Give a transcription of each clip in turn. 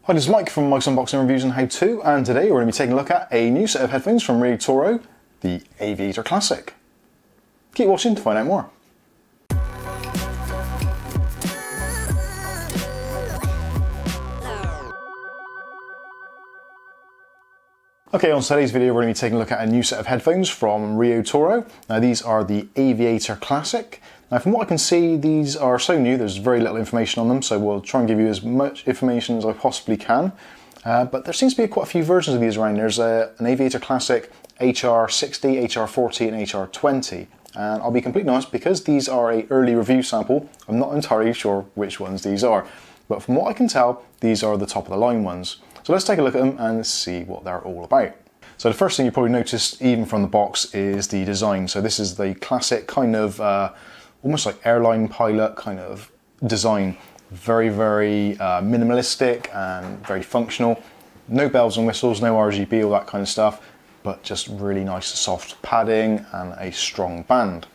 Hi, this is Mike from Mike's Unboxing Reviews and How To, and today we're going to be taking a look at a new set of headphones from Riotoro, the Aviator Classic. Keep watching to find out more. Okay, on today's video we're going to be taking a look at a new set of headphones from Riotoro. Now these are the Aviator Classic. Now from what I can see, these are so new, there's very little information on them, so we'll try and give you as much information as I possibly can. But there seems to be quite a few versions of these around. There's an Aviator Classic HR60, HR40 and HR20. And I'll be completely honest, because these are an early review sample, I'm not entirely sure which ones these are. But from what I can tell, these are the top of the line ones. So let's take a look at them and see what they're all about. So the first thing you probably noticed even from the box is the design. So this is the classic kind of almost like airline pilot kind of design. Very, very minimalistic and very functional. No bells and whistles, no RGB, all that kind of stuff, but just really nice soft padding and a strong band.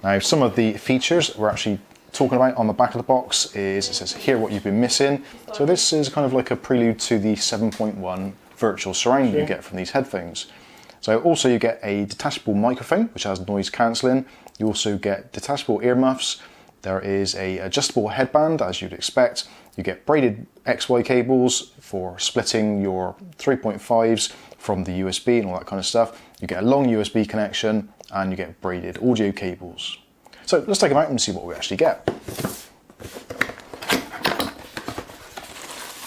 Now some of the features we're actually talking about on the back of the box is, it says hear what you've been missing. So this is kind of like a prelude to the 7.1 virtual surround you get from these headphones. So also you get a detachable microphone which has noise cancelling. You also get detachable earmuffs. There is a adjustable headband as you'd expect. You get braided XY cables for splitting your 3.5s from the USB and all that kind of stuff. You get a long USB connection and you get braided audio cables. So let's take them out and see what we actually get.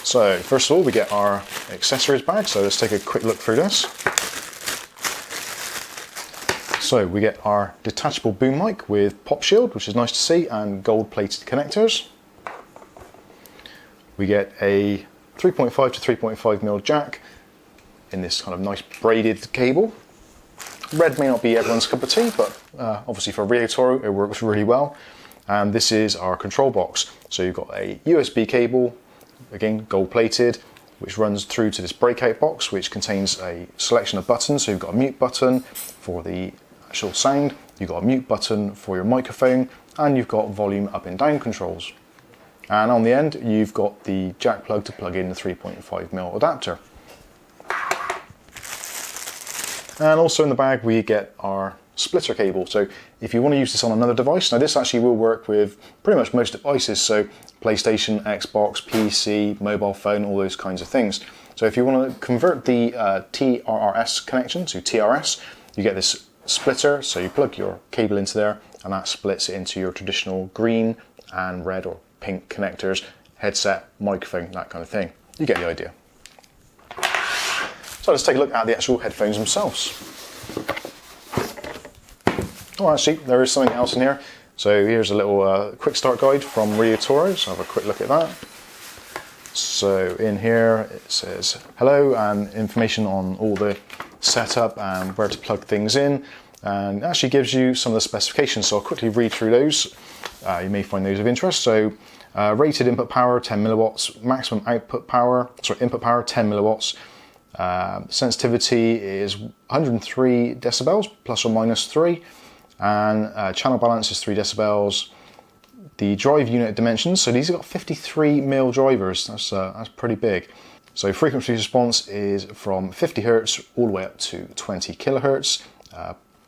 So first of all we get our accessories bag, so let's take a quick look through this. So we get our detachable boom mic with pop shield, which is nice to see, and gold plated connectors. We get a 3.5 to 3.5mm jack in this kind of nice braided cable. Red may not be everyone's cup of tea, but obviously for Riotoro it works really well. And this is our control box. So you've got a USB cable, again gold plated, which runs through to this breakout box, which contains a selection of buttons. So you've got a mute button for the actual sound, you've got a mute button for your microphone, and you've got volume up and down controls. And on the end you've got the jack plug to plug in the 3.5mm adapter. And also in the bag we get our splitter cable. So if you want to use this on another device, now this actually will work with pretty much most devices, so PlayStation, Xbox, PC, mobile phone, all those kinds of things. So if you want to convert the TRRS connection to TRS, you get this splitter, so you plug your cable into there and that splits it into your traditional green and red or pink connectors, headset, microphone, that kind of thing. You get the idea. So let's take a look at the actual headphones themselves. Oh, actually, there is something else in here. So here's a little quick start guide from Riotoro, so have a quick look at that. So in here it says hello and information on all the setup and where to plug things in, and it actually gives you some of the specifications, so I'll quickly read through those. You may find those of interest. So rated input power 10 milliwatts, maximum input power 10 milliwatts. Sensitivity is 103 decibels plus or minus 3, and channel balance is 3 decibels. The drive unit dimensions, so these have got 53mm drivers, that's pretty big. So frequency response is from 50 Hz all the way up to 20 kHz.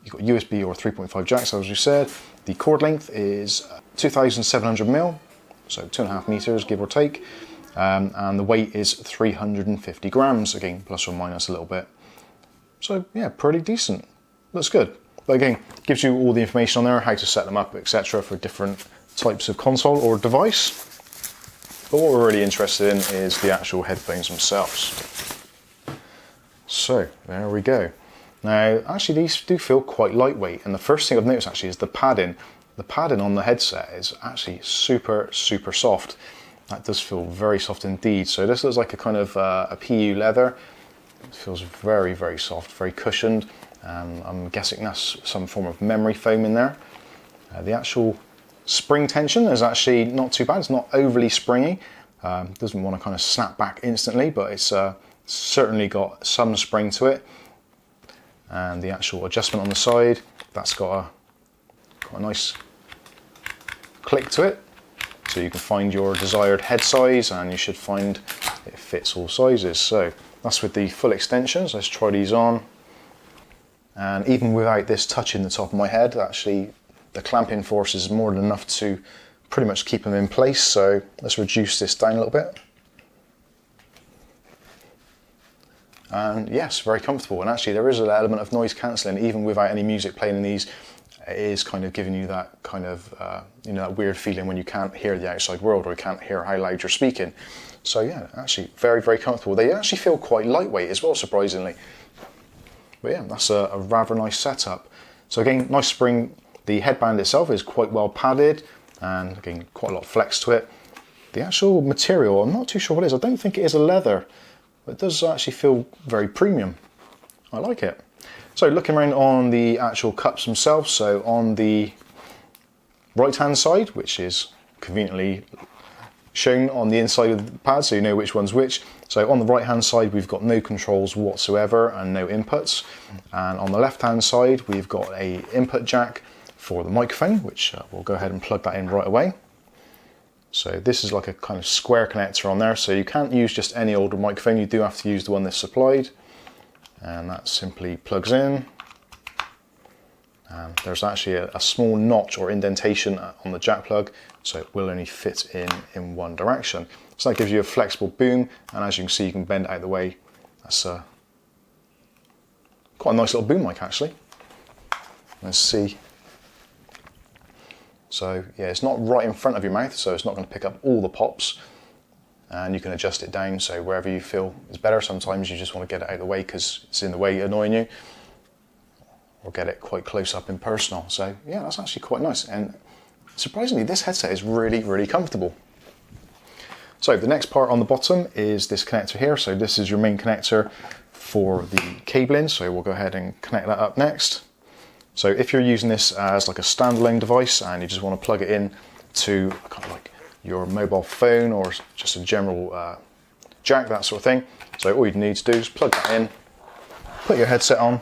You've got USB or 3.5 jacks, as we said. The cord length is 2,700mm, so 2.5 meters give or take. And the weight is 350 grams, again plus or minus a little bit. So yeah, pretty decent, looks good. But again, gives you all the information on there, how to set them up, etc. for different types of console or device. But what we're really interested in is the actual headphones themselves. So there we go. Now actually these do feel quite lightweight, and the first thing I've noticed actually is the padding. The padding on the headset is actually super soft. That does feel very soft indeed. So this looks like a kind of a PU leather. It feels very soft, very cushioned. I'm guessing that's some form of memory foam in there. The actual spring tension is actually not too bad. It's not overly springy. Doesn't want to kind of snap back instantly, but it's certainly got some spring to it. And the actual adjustment on the side, that's got a nice click to it. So you can find your desired head size, and you should find it fits all sizes. So that's with the full extensions. Let's try these on. And even without this touching the top of my head, actually the clamping force is more than enough to pretty much keep them in place. So let's reduce this down a little bit. And yes, very comfortable. And actually there is an element of noise cancelling even without any music playing in these. It is kind of giving you that kind of, that weird feeling when you can't hear the outside world or you can't hear how loud you're speaking. So yeah, actually very, very comfortable. They actually feel quite lightweight as well, surprisingly. But yeah, that's a rather nice setup. So again, nice spring. The headband itself is quite well padded and again, quite a lot of flex to it. The actual material, I'm not too sure what it is. I don't think it is a leather, but it does actually feel very premium. I like it. So looking around on the actual cups themselves, so on the right hand side, which is conveniently shown on the inside of the pad so you know which one's which. So on the right hand side we've got no controls whatsoever and no inputs, and on the left hand side we've got a input jack for the microphone, which we'll go ahead and plug that in right away. So this is like a kind of square connector on there, so you can't use just any older microphone, you do have to use the one that's supplied, and that simply plugs in. And there's actually a small notch or indentation on the jack plug, so it will only fit in one direction. So that gives you a flexible boom, and as you can see, you can bend it out of the way. That's quite a nice little boom mic actually. Let's see. So yeah, it's not right in front of your mouth, so it's not going to pick up all the pops, and you can adjust it down so wherever you feel is better. Sometimes you just want to get it out of the way because it's in the way annoying you, or get it quite close up and personal. So yeah, that's actually quite nice, and surprisingly this headset is really, really comfortable. So the next part on the bottom is this connector here. So this is your main connector for the cabling, so we'll go ahead and connect that up next. So if you're using this as like a standalone device and you just want to plug it in to kind of like your mobile phone or just a general jack, that sort of thing, so all you need to do is plug that in, put your headset on,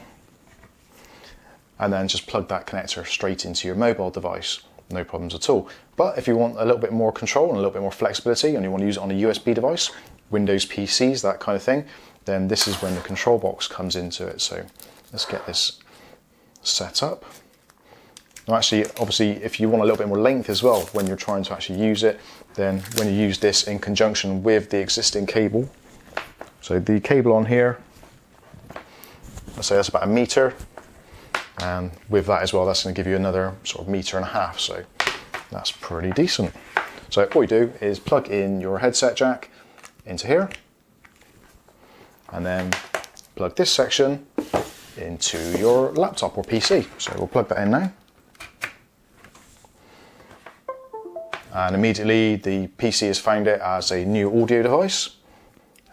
and then just plug that connector straight into your mobile device. No problems at all. But if you want a little bit more control and a little bit more flexibility and you want to use it on a USB device, Windows PCs, that kind of thing, then this is when the control box comes into it. So let's get this set up. Now actually, obviously, if you want a little bit more length as well when you're trying to actually use it, then when you use this in conjunction with the existing cable, so the cable on here, let's say that's about 1 meter, and with that as well, that's going to give you another sort of 1.5 meters, so that's pretty decent. So what you do is plug in your headset jack into here, and then plug this section into your laptop or PC. So we'll plug that in now. And immediately the PC has found it as a new audio device.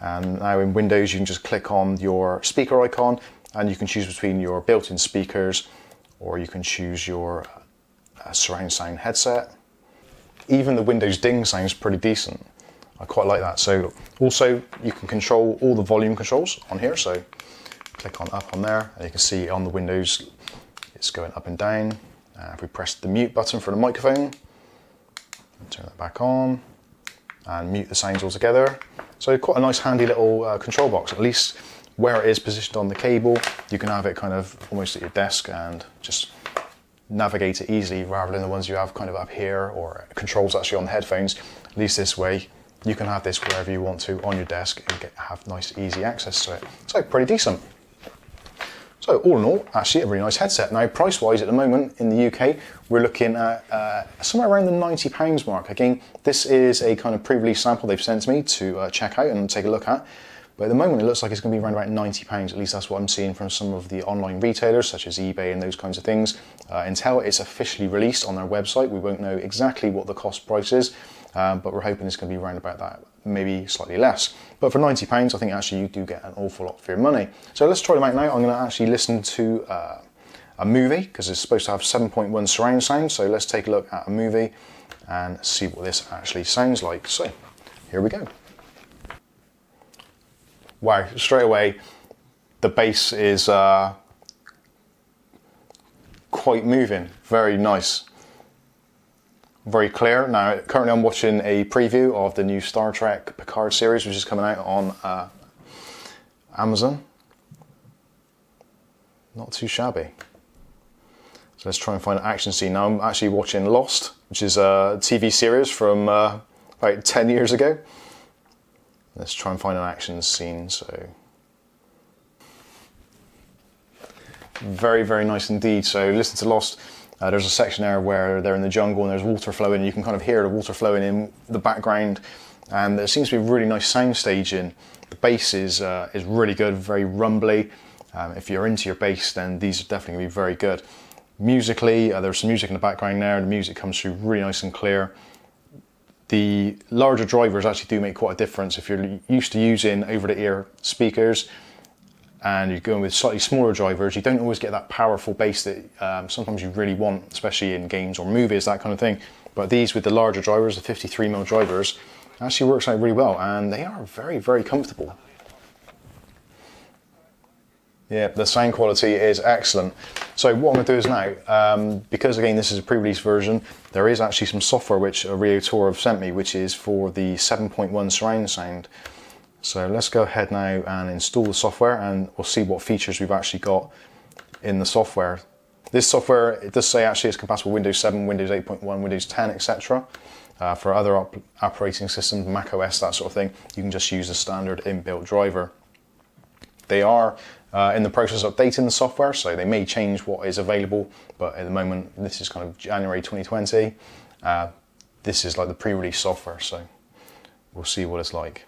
And now in Windows you can just click on your speaker icon and you can choose between your built-in speakers, or you can choose your surround sound headset. Even the Windows ding sounds pretty decent. I quite like that. So also you can control all the volume controls on here. So click on up on there, and you can see on the Windows it's going up and down. If we press the mute button for the microphone, turn that back on and mute the sounds altogether. So quite a nice handy little control box. At least where it is positioned on the cable, you can have it kind of almost at your desk and just navigate it easily, rather than the ones you have kind of up here or controls actually on the headphones. At least this way you can have this wherever you want to on your desk and have nice easy access to it. So pretty decent. So all in all, actually a really nice headset. Now price wise at the moment in the UK, we're looking at somewhere around the £90 mark. Again, this is a kind of pre-release sample they've sent to me to check out and take a look at. But at the moment it looks like it's going to be around about £90, at least that's what I'm seeing from some of the online retailers such as eBay and those kinds of things. Until it's officially released on their website, we won't know exactly what the cost price is, but we're hoping it's going to be around about that, maybe slightly less. But for £90, I think actually you do get an awful lot for your money. So let's try them out now. I'm going to actually listen to a movie, because it's supposed to have 7.1 surround sound. So let's take a look at a movie and see what this actually sounds like. So here we go. Wow, straight away the bass is quite moving, very nice. very clear. Now, currently I'm watching a preview of the new Star Trek Picard series, which is coming out on Amazon. Not too shabby. So let's try and find an action scene. Now I'm actually watching Lost, which is a TV series from about 10 years ago. Let's try and find an action scene. So very, very nice indeed. So listen to Lost. There's a section there where they're in the jungle and there's water flowing, and you can kind of hear the water flowing in the background. And there seems to be really nice sound staging. The bass is really good, very rumbly. If you're into your bass, then these are definitely going to be very good. Musically, there's some music in the background there. The music comes through really nice and clear. The larger drivers actually do make quite a difference. If you're used to using over-the-ear speakers and you're going with slightly smaller drivers, you don't always get that powerful bass that sometimes you really want, especially in games or movies, that kind of thing. But these with the larger drivers, the 53mm drivers, actually works out really well, and they are very, very comfortable. Yeah, the sound quality is excellent. So what I'm going to do is now, because again this is a pre-release version, there is actually some software which Riotoro have sent me, which is for the 7.1 surround sound. So let's go ahead now and install the software, and we'll see what features we've actually got in the software. This software, it does say actually it's compatible with Windows 7, Windows 8.1, Windows 10, etc. For other operating systems, Mac OS, that sort of thing, you can just use the standard inbuilt driver. They are in the process of updating the software, so they may change what is available, but at the moment, this is kind of January 2020. This is like the pre-release software, so we'll see what it's like.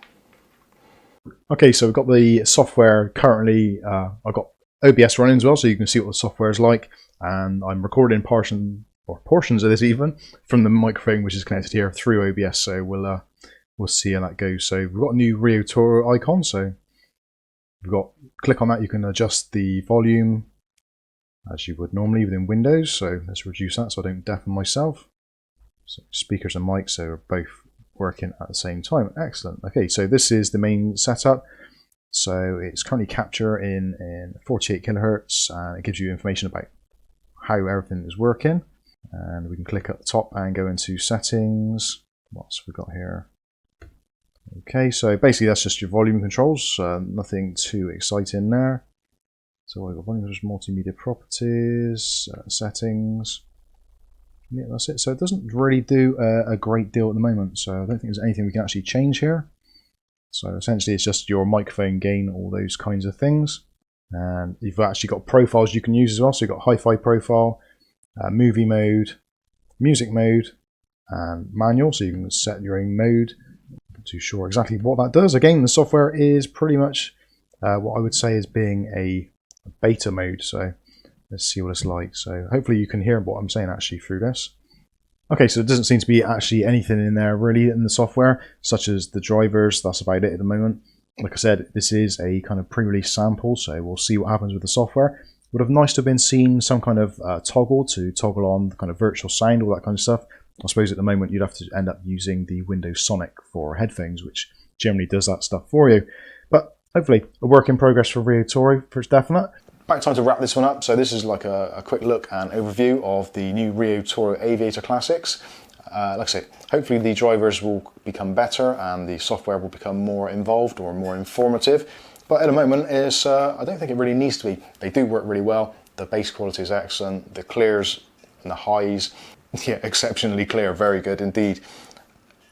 Okay, so we've got the software currently. I've got OBS running as well, so you can see what the software is like, and I'm recording portions of this even from the microphone which is connected here through OBS, so we'll see how that goes. So we've got a new Riotoro icon, so we've got, click on that, you can adjust the volume as you would normally within Windows. So let's reduce that so I don't deafen myself. So speakers and mics, so are both working at the same time. Excellent. Okay, so this is the main setup. So it's currently capture in 48 kilohertz, and it gives you information about how everything is working. And we can click at the top and go into settings. What's we got here? Okay, so basically that's just your volume controls, nothing too exciting there. So I've got volume controls, multimedia properties, settings. Yeah, that's it. So it doesn't really do a great deal at the moment, so I don't think there's anything we can actually change here. So essentially it's just your microphone gain, all those kinds of things. And you've actually got profiles you can use as well. So you've got hi-fi profile, movie mode, music mode, and manual, so you can set your own mode. Not too sure exactly what that does. Again, the software is pretty much what I would say is being a beta mode, so let's see what it's like. So hopefully you can hear what I'm saying actually through this. Okay, so it doesn't seem to be actually anything in there really in the software, such as the drivers. That's about it at the moment. Like I said, this is a kind of pre-release sample, so we'll see what happens with the software. Would have nice to have been seen some kind of toggle to toggle on the kind of virtual sound, all that kind of stuff. I suppose at the moment you'd have to end up using the Windows Sonic for headphones, which generally does that stuff for you. But hopefully a work in progress for Riotoro for definite. About time to wrap this one up. So this is like a quick look and overview of the new Riotoro Aviator Classics. Like I said, hopefully the drivers will become better and the software will become more involved or more informative. But at the moment, I don't think it really needs to be. They do work really well. The bass quality is excellent. The clears and the highs, yeah, exceptionally clear. Very good indeed.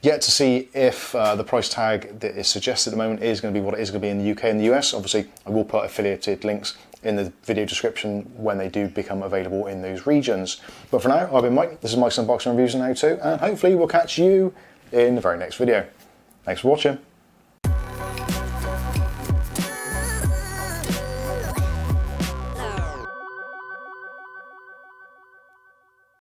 Yet to see if the price tag that is suggested at the moment is going to be what it is going to be in the UK and the US. Obviously, I will put affiliated links in the video description when they do become available in those regions. But for now, I've been Mike. This is Mike's Unboxing Reviews and How To, and hopefully we'll catch you in the very next video. Thanks for watching.